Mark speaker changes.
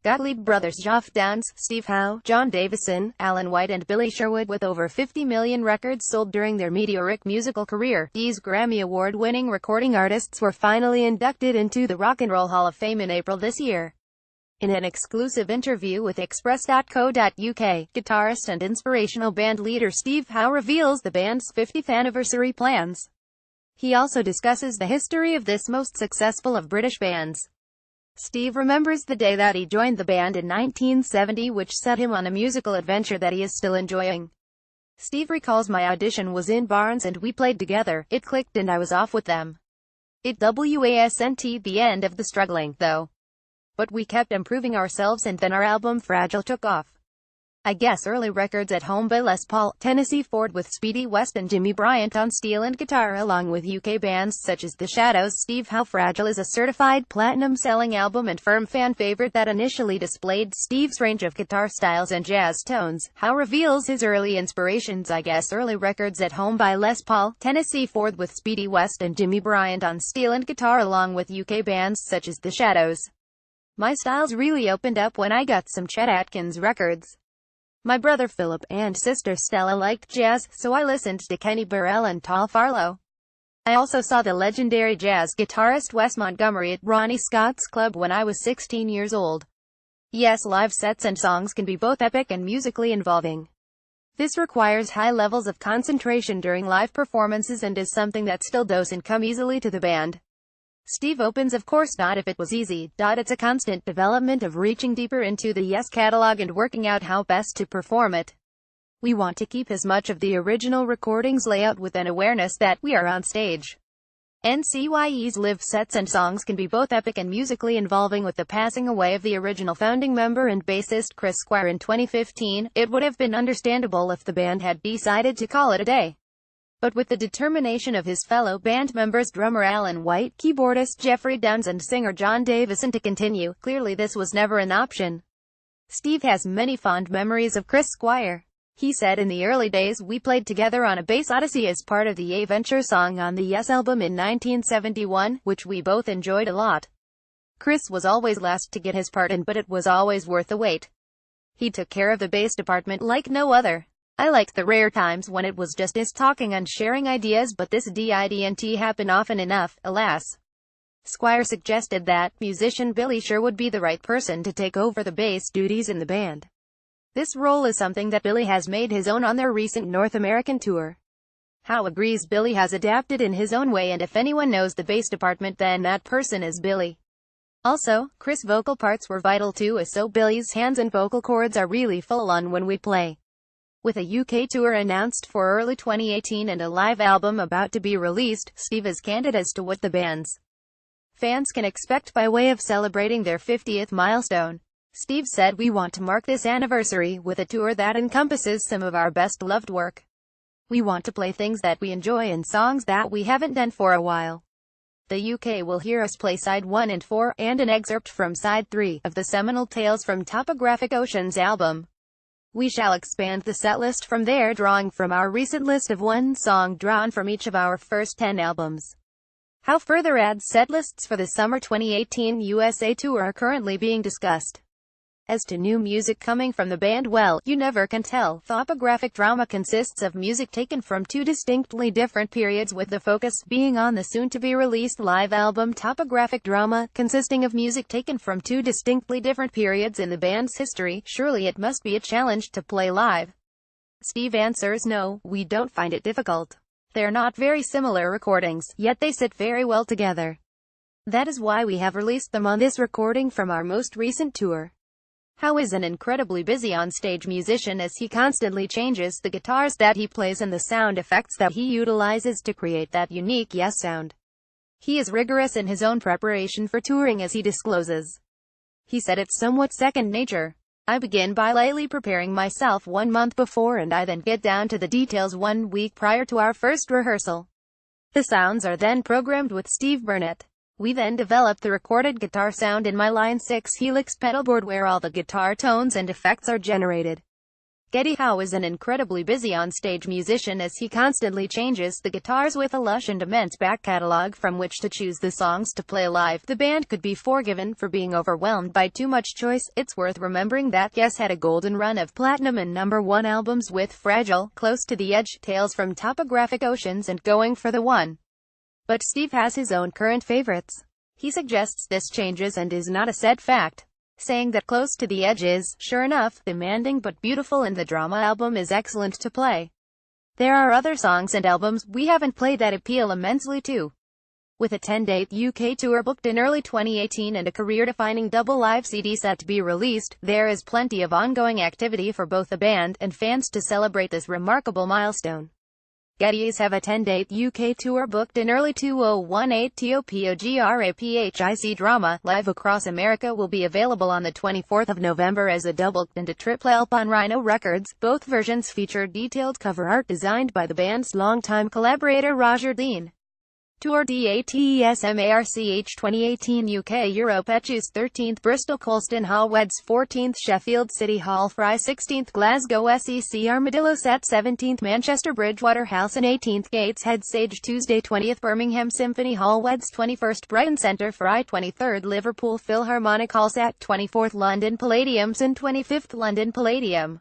Speaker 1: GOTTLIEB BROTHERSGeoff Downs, Steve Howe, John Davison, Alan White and Billy Sherwood. With over 50 million records sold during their meteoric musical career, these Grammy Award-winning recording artists were finally inducted into the Rock and Roll Hall of Fame in April this year. In an exclusive interview with Express.co.uk, guitarist and inspirational band leader Steve Howe reveals the band's 50th anniversary plans. He also discusses the history of this most successful of British bands. Steve remembers the day that he joined the band in 1970, which set him on a musical adventure that he is still enjoying. Steve recalls, "My audition was in Barnes and we played together, it clicked and I was off with them. It wasn't the end of the struggling, though. But we kept improving ourselves and then our album Fragile took off. I guess early records at home by Les Paul, Tennessee Ford with Speedy West and Jimmy Bryant on steel and guitar, along with UK bands such as The Shadows." Steve Howe. Fragile is a certified platinum-selling album and firm fan favorite that initially displayed Steve's range of guitar styles and jazz tones. Howe reveals his early inspirations. "I guess early records at home by Les Paul, Tennessee Ford with Speedy West and Jimmy Bryant on steel and guitar, along with UK bands such as The Shadows. My styles really opened up when I got some Chet Atkins records. My brother Philip and sister Stella liked jazz, so I listened to Kenny Burrell and Tal Farlow. I also saw the legendary jazz guitarist Wes Montgomery at Ronnie Scott's club when I was 16 years old. Yes, live sets and songs can be both epic and musically involving. This requires high levels of concentration during live performances and is something that still doesn't come easily to the band." Steve opens, "Of course not if it was easy. It's a constant development of reaching deeper into the Yes catalog and working out how best to perform it. We want to keep as much of the original recordings layout with an awareness that we are on stage. NCYE's live sets and songs can be both epic and musically involving." With the passing away of the original founding member and bassist Chris Squire in 2015, it would have been understandable if the band had decided to call it a day. But with the determination of his fellow band members, drummer Alan White, keyboardist Jeffrey Downs and singer John Davison, to continue, clearly this was never an option. Steve has many fond memories of Chris Squire. He said, "In the early days, we played together on a bass odyssey as part of the A Venture song on the Yes album in 1971, which we both enjoyed a lot. Chris was always last to get his part in, but it was always worth the wait. He took care of the bass department like no other. I liked the rare times when it was just us talking and sharing ideas, but this didn't happen often enough, alas." Squire suggested that musician Billy Sherwood be the right person to take over the bass duties in the band. This role is something that Billy has made his own on their recent North American tour. Howe agrees Billy has adapted in his own way, and if anyone knows the bass department, then that person is Billy. Also, Chris' vocal parts were vital too, so Billy's hands and vocal cords are really full on when we play. With a UK tour announced for early 2018 and a live album about to be released, Steve is candid as to what the band's fans can expect by way of celebrating their 50th milestone. Steve said, "We want to mark this anniversary with a tour that encompasses some of our best-loved work. We want to play things that we enjoy and songs that we haven't done for a while. The UK will hear us play Side 1 and 4, and an excerpt from Side 3, of the seminal Tales from Topographic Oceans album. We shall expand the setlist from there, drawing from our recent list of one song drawn from each of our first 10 albums." Howe further adds, "Setlists for the summer 2018 USA tour are currently being discussed. As to new music coming from the band, well, you never can tell. Topographic Drama consists of music taken from two distinctly different periods, with the focus being on the soon-to-be-released live album Topographic Drama, consisting of music taken from two distinctly different periods in the band's history. Surely it must be a challenge to play live." Steve answers, "No, we don't find it difficult. They're not very similar recordings, yet they sit very well together. That is why we have released them on this recording from our most recent tour." Howe is an incredibly busy on-stage musician, as he constantly changes the guitars that he plays and the sound effects that he utilizes to create that unique Yes sound. He is rigorous in his own preparation for touring, as he discloses. He said, "It's somewhat second nature. I begin by lightly preparing myself 1 month before, and I then get down to the details 1 week prior to our first rehearsal. The sounds are then programmed with Steve Burnett. We then develop the recorded guitar sound in my Line 6 Helix pedal board, where all the guitar tones and effects are generated. Howe is an incredibly busy on-stage musician as he constantly changes the guitars with a lush and immense back catalog from which to choose the songs to play live. The band could be forgiven for being overwhelmed by too much choice. It's worth remembering that Yes had a golden run of platinum and #1 albums with Fragile, Close to the Edge, Tales from Topographic Oceans and Going for the One. But Steve has his own current favorites. He suggests this changes and is not a set fact, saying that Close to the Edge is, sure enough, demanding but beautiful and the Drama album is excellent to play. There are other songs and albums we haven't played that appeal immensely too. With a 10-date UK tour booked in early 2018 and a career-defining double live CD set to be released, there is plenty of ongoing activity for both the band and fans to celebrate this remarkable milestone. GOTTLIEB have a 10-date UK tour booked in early 2018. TOPOGRAPHIC Drama, live across America, will be available on the 24th of November as a double and a triple LP on Rhino Records. Both versions feature detailed cover art designed by the band's longtime collaborator Roger Dean. Tour DATESMARCH 2018 UK Europe Etchus 13th Bristol Colston Hall Weds 14th Sheffield City Hall Fry 16th Glasgow SEC Armadillo Set 17th Manchester Bridgewater House and 18th Gateshead Sage Tuesday 20th Birmingham Symphony Hall Weds 21st Brighton Centre Fry 23rd Liverpool Philharmonic Hall Sat 24th London Palladiums and 25th London Palladium.